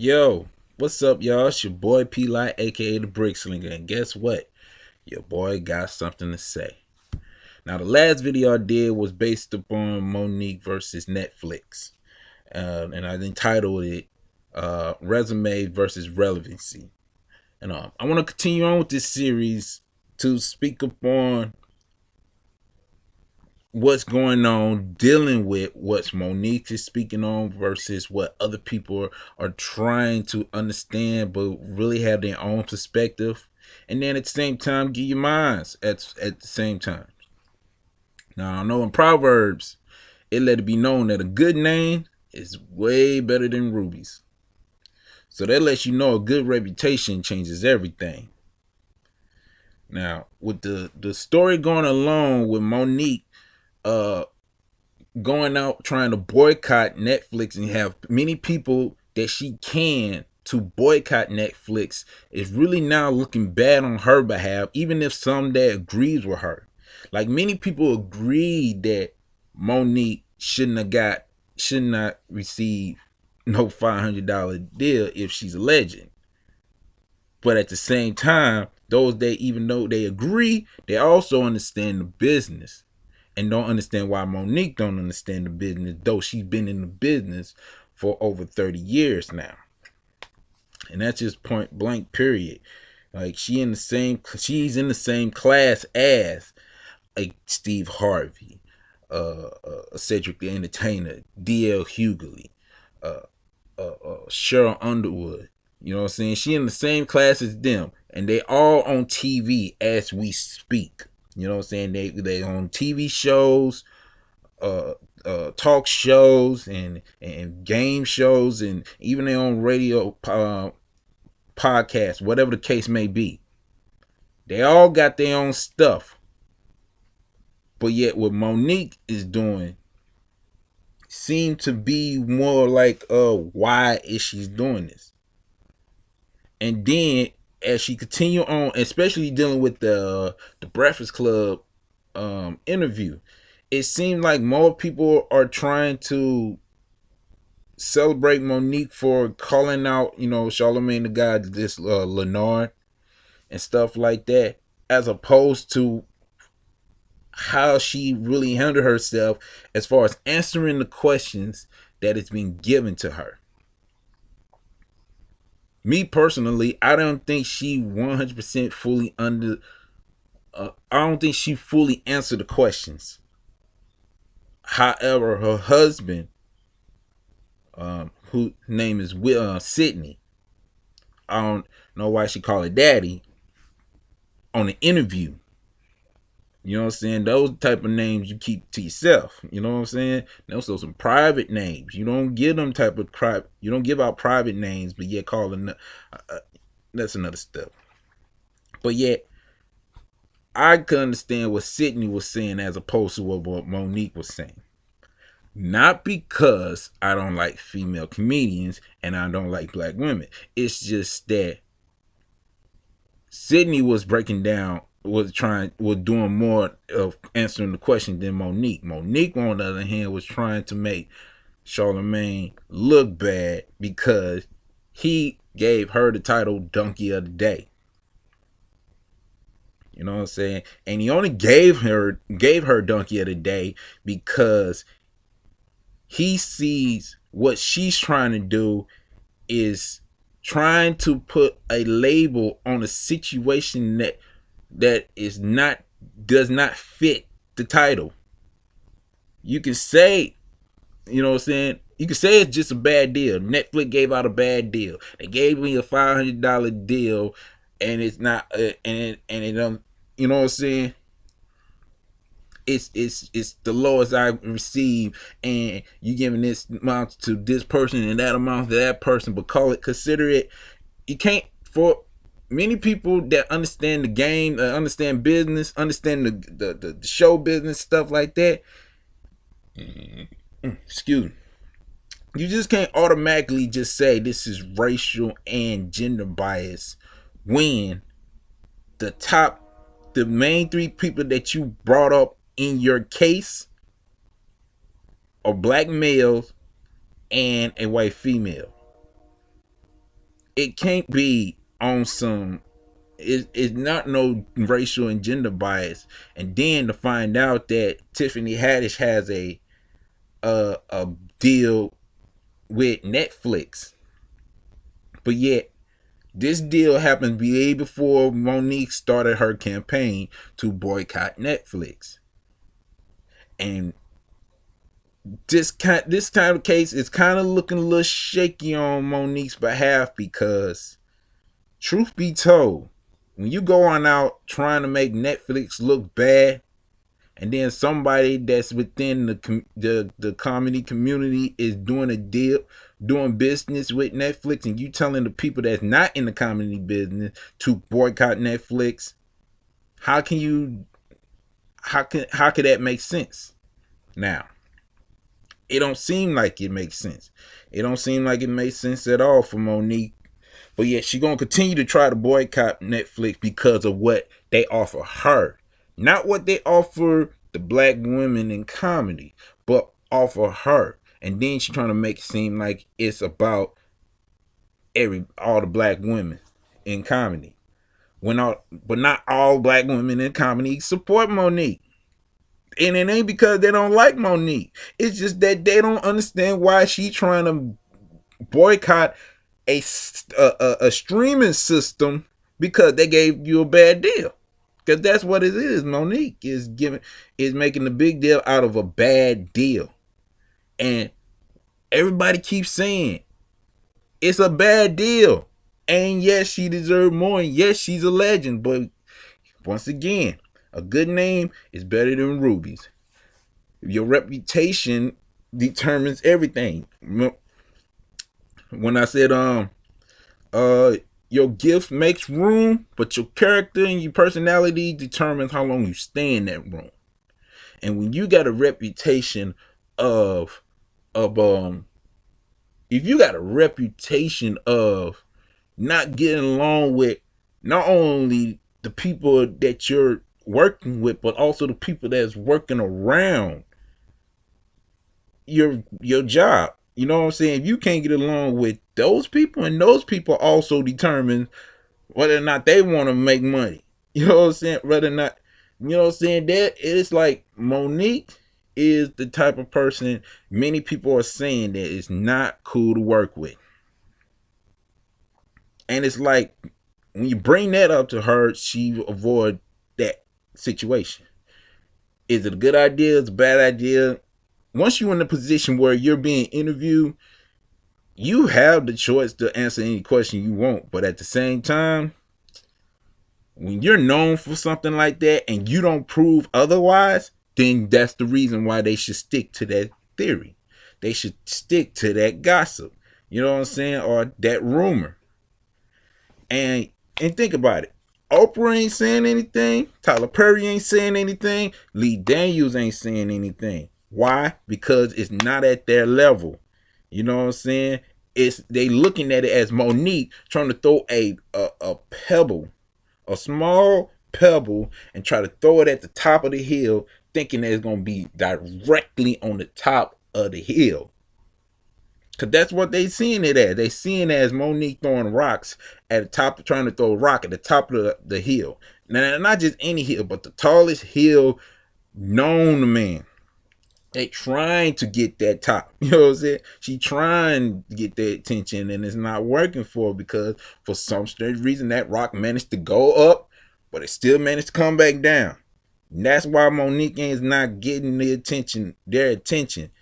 Yo, what's up, y'all? It's your boy P Light, aka the Brick Slinger, and guess what? Your boy got something to say. Now, the last video I did was based upon Monique versus Netflix, and I entitled it "Resume versus Relevancy." And I want to continue on with this series to speak upon what's going on dealing with what Monique is speaking on versus what other people are trying to understand but really have their own perspective, and then at the same time give you minds at the same time. Now I know in Proverbs it let it be known that a good name is way better than rubies, so that lets you know a good reputation changes everything. Now with the story going along with Monique uh going out trying to boycott Netflix and have many people that she can to boycott Netflix is really now looking bad on her behalf, even if some that agrees with her. Like many people agree that Monique should not receive no $500 deal if she's a legend. But at the same time, those that even though they agree, they also understand the business and don't understand why Monique don't understand the business, though she's been in the business for over 30 years now. And that's just point blank period. Like she's in the same class as a Steve Harvey, Cedric the Entertainer, DL Hughley, uh, Cheryl Underwood. You know what I'm saying? She in the same class as them, and they all on TV as we speak. You know what I'm saying? They on TV shows, talk shows, and game shows, and even their own radio podcasts, whatever the case may be. They all got their own stuff, but yet what Monique is doing seem to be more like, why is she doing this? And then as she continue on, especially dealing with the Breakfast Club interview, it seemed like more people are trying to celebrate Monique for calling out, Charlemagne the God, this Leonard and stuff like that, as opposed to how she really handled herself as far as answering the questions that has been given to her. Me personally, I don't think she 100% fully I don't think she fully answered the questions. However, her husband, whose name is Sydney, I don't know why she called it daddy, on the interview. You know what I'm saying? Those type of names you keep to yourself. You know what I'm saying? Those are some private names. You don't give them type of you don't give out private names, but yet calling that's another step. But yet I could understand what Sydney was saying as opposed to what Monique was saying. Not because I don't like female comedians and I don't like black women. It's just that Sydney was breaking down, was doing more of answering the question than Monique. Monique, on the other hand, was trying to make Charlemagne look bad because he gave her the title Donkey of the Day. You know what I'm saying? And he only gave her Donkey of the Day because he sees what she's trying to do is trying to put a label on a situation that does not fit the title. You can say, you know what I'm saying? You can say it's just a bad deal. Netflix gave out a bad deal. They gave me a $500 deal, and it's not, and it don't. You know what I'm saying? It's the lowest I received, and you giving this amount to this person and that amount to that person, but consider it. You can't, for many people that understand the game, understand business, understand the show business, stuff like that. Excuse me. You just can't automatically just say this is racial and gender bias when the main three people that you brought up in your case are black males and a white female. it can't be on some. It's not no racial and gender bias, and then to find out that Tiffany Haddish has a deal with Netflix, but yet this deal happened to be before Monique started her campaign to boycott Netflix. And this kind of case is kind of looking a little shaky on Monique's behalf because, truth be told, when you go on out trying to make Netflix look bad, and then somebody that's within the comedy community is doing a deal, doing business with Netflix, and you telling the people that's not in the comedy business to boycott Netflix, how can you how could that make sense? Now, it don't seem like it makes sense. It don't seem like it makes sense at all for Monique. But yet she gonna continue to try to boycott Netflix because of what they offer her, not what they offer the black women in comedy, but offer her. And then she trying to make it seem like it's about all the black women in comedy. But not all black women in comedy support Monique. And it ain't because they don't like Monique. It's just that they don't understand why she trying to boycott a streaming system because they gave you a bad deal. Because that's what it is. Monique is making a big deal out of a bad deal, and everybody keeps saying it's a bad deal. And yes, she deserved more, and yes, she's a legend. But once again, a good name is better than rubies. Your reputation determines everything. When I said your gift makes room, but your character and your personality determines how long you stay in that room. And when you got a reputation of if you got a reputation of not getting along with not only the people that you're working with, but also the people that's working around your job. You know what I'm saying? If you can't get along with those people, and those people also determine whether or not they want to make money. You know what I'm saying? Whether or not, you know what I'm saying? That it's like Monique is the type of person many people are saying that is not cool to work with. And it's like when you bring that up to her, she avoid that situation. Is it a good idea? Is it a bad idea? Once you're in a position where you're being interviewed, you have the choice to answer any question you want. But at the same time, when you're known for something like that and you don't prove otherwise, then that's the reason why they should stick to that theory. They should stick to that gossip. You know what I'm saying? Or that rumor. And think about it. Oprah ain't saying anything. Tyler Perry ain't saying anything. Lee Daniels ain't saying anything. Why? Because it's not at their level. You know what I'm saying? It's they looking at it as Monique trying to throw a pebble, a small pebble, and try to throw it at the top of the hill, thinking that it's gonna be directly on the top of the hill. Cause that's what they seeing it as. They seeing it as Monique throwing rocks at the top, trying to throw a rock at the top of the hill. Now, not just any hill, but the tallest hill known to man. They trying to get that top. You know what I'm saying? She trying to get that attention, and it's not working for her because for some strange reason that rock managed to go up, but it still managed to come back down. And that's why Monique is not getting their attention.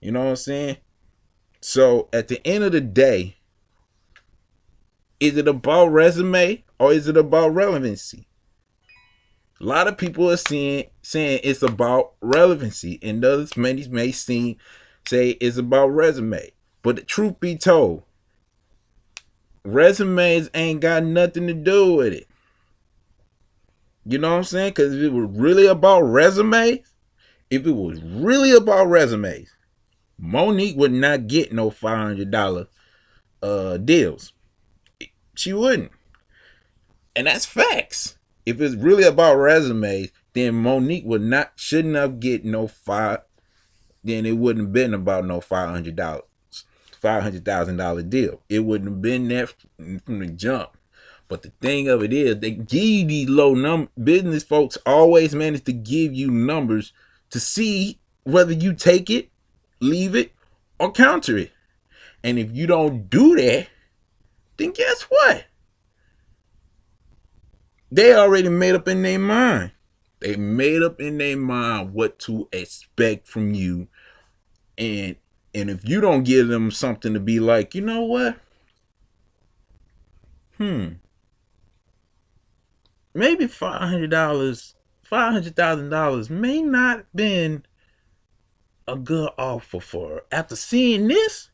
You know what I'm saying? So at the end of the day, is it about resume or is it about relevancy? A lot of people are saying it's about relevancy, and others may say it's about resume. But the truth be told, resumes ain't got nothing to do with it. You know what I'm saying? Because if it was really about resumes, Monique would not get no $500 deals. She wouldn't. And that's facts. If it's really about resumes, then Monique shouldn't have get no five. Then it wouldn't have been about no $500 $500,000 deal. It wouldn't have been that from the jump. But the thing of it is, they give you these low business folks always manage to give you numbers to see whether you take it, leave it, or counter it. And if you don't do that, then guess what? They already made up in their mind. They made up in their mind what to expect from you. And if you don't give them something to be like, you know what? Maybe $500,000 may not have been a good offer for her. After seeing this,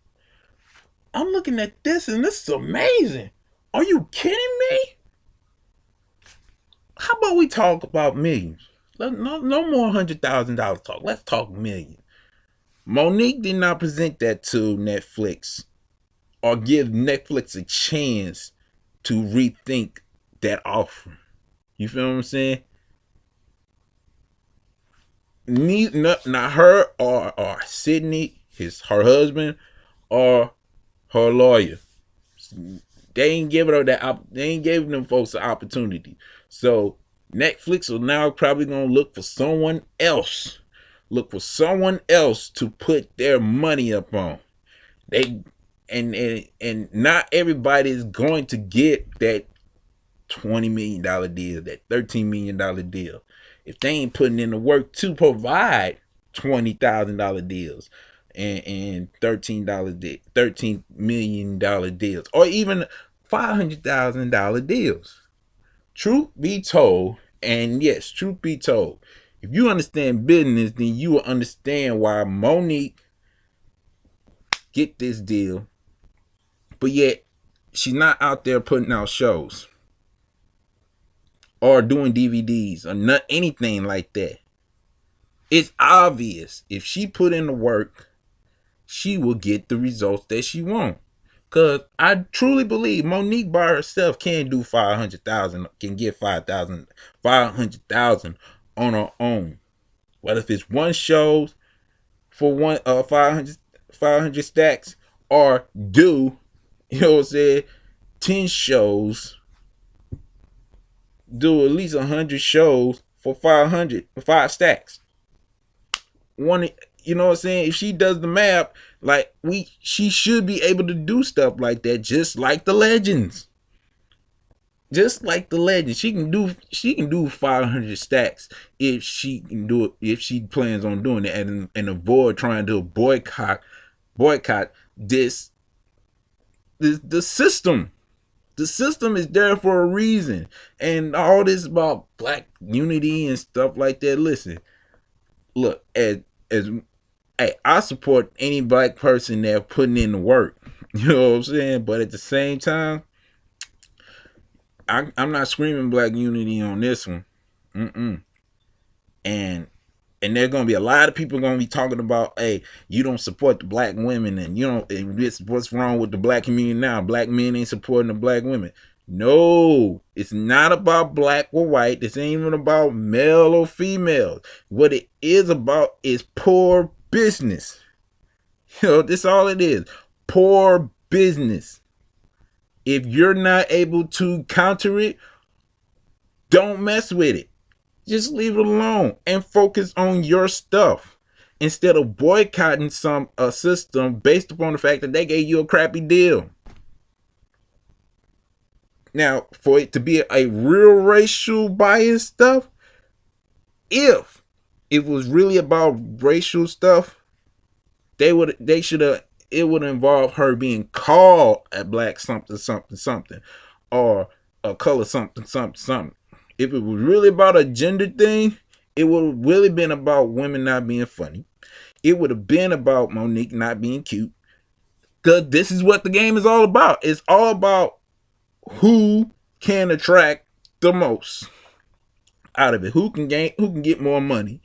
I'm looking at this and this is amazing. Are you kidding me? How about we talk about millions? No more $100,000 talk. Let's talk millions. Monique did not present that to Netflix or give Netflix a chance to rethink that offer. You feel what I'm saying? Not her or Sydney, her husband, or her lawyer. They ain't giving her that. They ain't giving them folks an opportunity. So Netflix are now probably gonna look for someone else. Look for someone else to put their money up on. They and not everybody is going to get that $20 million deal, that $13 million deal. If they ain't putting in the work to provide $20,000 deals and $13 million deals, or even $500,000 deals. Truth be told, and yes, truth be told, if you understand business, then you will understand why Monique get this deal, but yet she's not out there putting out shows or doing DVDs or not anything like that. It's obvious if she put in the work, she will get the results that she wants. Cause I truly believe Monique by herself can do 500,000, can get 500,000 on her own. Whether if it's one show for 500 stacks, or do, you know what I'm saying, 10 shows, do at least 100 shows for 5 stacks. One, you know what I'm saying? If she does the math, like she should be able to do stuff like that, just like the legends. Just like the legends, she can do 500 stacks if she can do it, if she plans on doing it, and avoid trying to boycott this the system. The system is there for a reason, and all this about black unity and stuff like that. Listen, look, as hey, I support any black person that putting in the work. You know what I'm saying? But at the same time, I'm not screaming black unity on this one. And there's gonna be a lot of people gonna be talking about, hey, you don't support the black women, and you don't. What's wrong with the black community now? Black men ain't supporting the black women. No, it's not about black or white. This ain't even about male or female. What it is about is poor business. You know, that's all it is. Poor business. If you're not able to counter it, don't mess with it. Just leave it alone and focus on your stuff instead of boycotting a system based upon the fact that they gave you a crappy deal. Now, for it to be a real racial bias stuff, if it was really about racial stuff, they should have, it would involve her being called a black something something something, or a color something something something. If it was really about a gender thing, it would have really been about women not being funny. It would have been about Monique not being cute. Because this is what the game is all about. It's all about who can attract the most out of it. Who can get more money,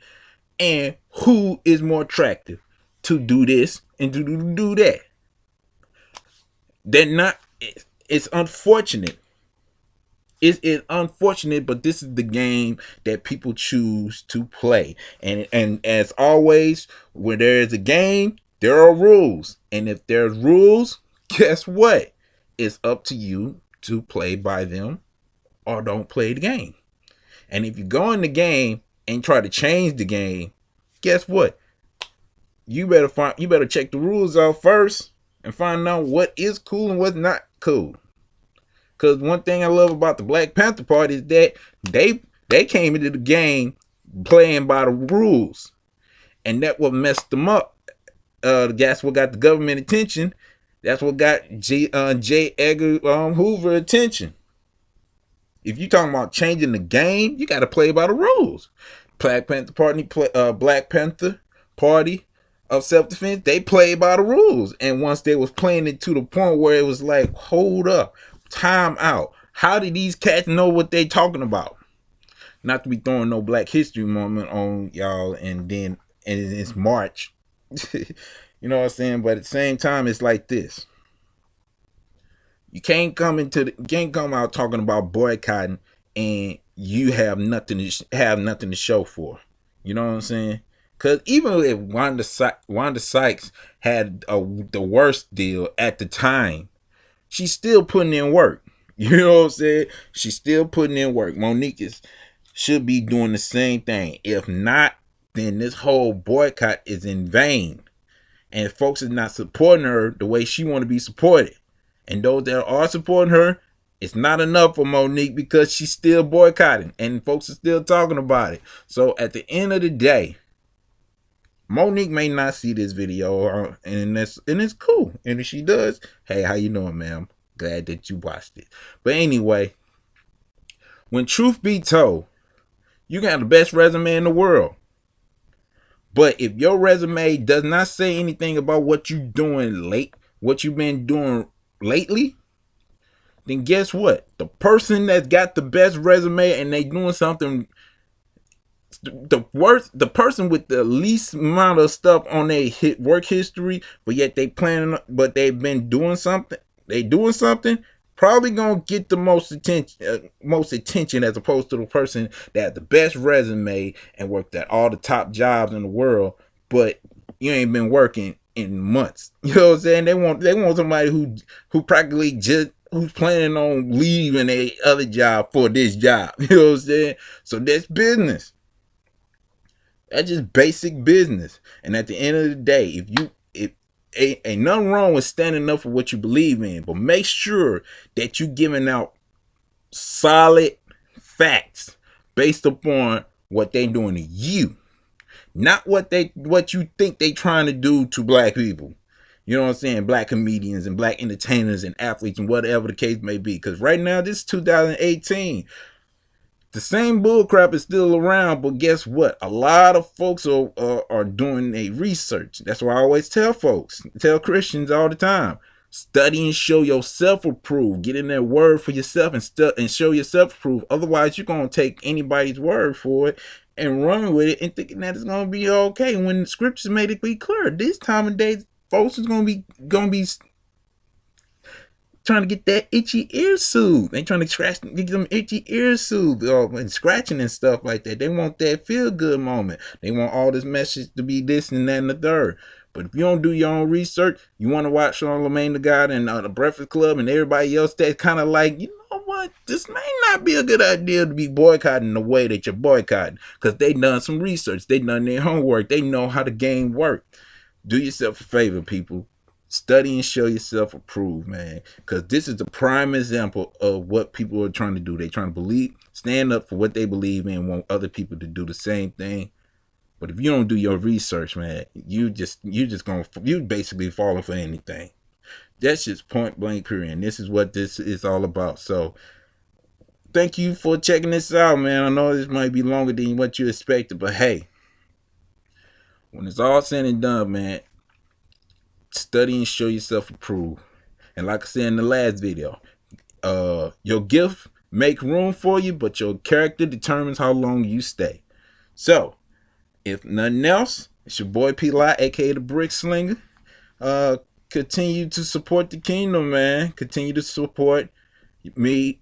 and who is more attractive to do this and to do that. They're not. It's unfortunate. It's unfortunate, but this is the game that people choose to play. And as always, when there is a game, There are rules. And if there's rules, guess what? It's up to you to play by them or don't play the game. And if you go in the game and try to change the game, guess what? You better check the rules out first and find out what is cool and what's not cool. Cause one thing I love about the Black Panther Party is that they came into the game playing by the rules, and that what messed them up. That's what got the government attention. That's what got J. Edgar Hoover attention. If you talking about changing the game, you got to play by the rules. Black Panther Party of self-defense, they played by the rules. And once they was playing it to the point where it was like, hold up, time out. How did these cats know what they talking about? Not to be throwing no Black History moment on y'all, and it's March. You know what I'm saying? But at the same time, it's like this. You can't come out talking about boycotting and you have nothing to show for. You know what I'm saying? Because even if Wanda Sykes had the worst deal at the time, she's still putting in work. You know what I'm saying? She's still putting in work. Monique should be doing the same thing. If not, then this whole boycott is in vain. And folks is not supporting her the way she want to be supported. And those that are supporting her, it's not enough for Monique because she's still boycotting and folks are still talking about it. So at the end of the day, Monique may not see this video, and it's cool. And if she does, hey, how you doing, ma'am? Glad that you watched it. But anyway, when truth be told, you got the best resume in the world. But if your resume does not say anything about what you've been doing lately, then guess what? The person that's got the best resume and they doing something, the person with the least amount of stuff on their work history, but yet they've been doing something. They doing something. Probably gonna get the most attention as opposed to the person that had the best resume and worked at all the top jobs in the world, but you ain't been working in months. You know what I'm saying? They want somebody who practically who's planning on leaving a other job for this job. You know what I'm saying? So that's business. That's just basic business. And at the end of the day, if ain't nothing wrong with standing up for what you believe in, but make sure that you giving out solid facts based upon what they doing to you, not what you think they trying to do to Black people. You know what I'm saying? Black comedians and Black entertainers and athletes and whatever the case may be. Because right now, this is 2018. The same bullcrap is still around, but guess what? A lot of folks are doing a research. That's why I always tell Christians all the time, study and show yourself approved. Get in that word for yourself and show yourself approved. Otherwise, you're going to take anybody's word for it and run with it and thinking that it's going to be okay when the scriptures made it be clear. This time of day, folks is going to be trying to get that itchy ear soothed. They trying to get them itchy ears soothed and scratching and stuff like that. They want that feel good moment. They want all this message to be this and that and the third. But if you don't do your own research, you want to watch Charlamagne the God and the Breakfast Club and everybody else that's kind of like, you know what, this may not be a good idea to be boycotting the way that you're boycotting, because they done some research. They done their homework. They know how the game works. Do yourself a favor, people. Study and show yourself approved, man. Because this is the prime example of what people are trying to do. They're trying to stand up for what they believe in, want other people to do the same thing. But if you don't do your research, man, you basically falling for anything. That's just point blank period. And this is what this is all about. So thank you for checking this out, man. I know this might be longer than what you expected, but hey, when it's all said and done, man, study and show yourself approved. And like I said in the last video, your gift make room for you, but your character determines how long you stay. So if nothing else, it's your boy P. Lot, aka the Brick Slinger. Continue to support the kingdom, man. Continue to support me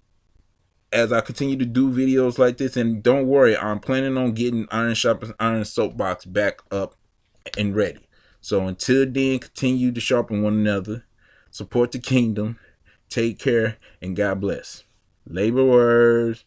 as I continue to do videos like this. And don't worry, I'm planning on getting Iron Sharpens Iron Soapbox back up and ready. So until then, continue to sharpen one another, support the kingdom, take care, and God bless. Labor words.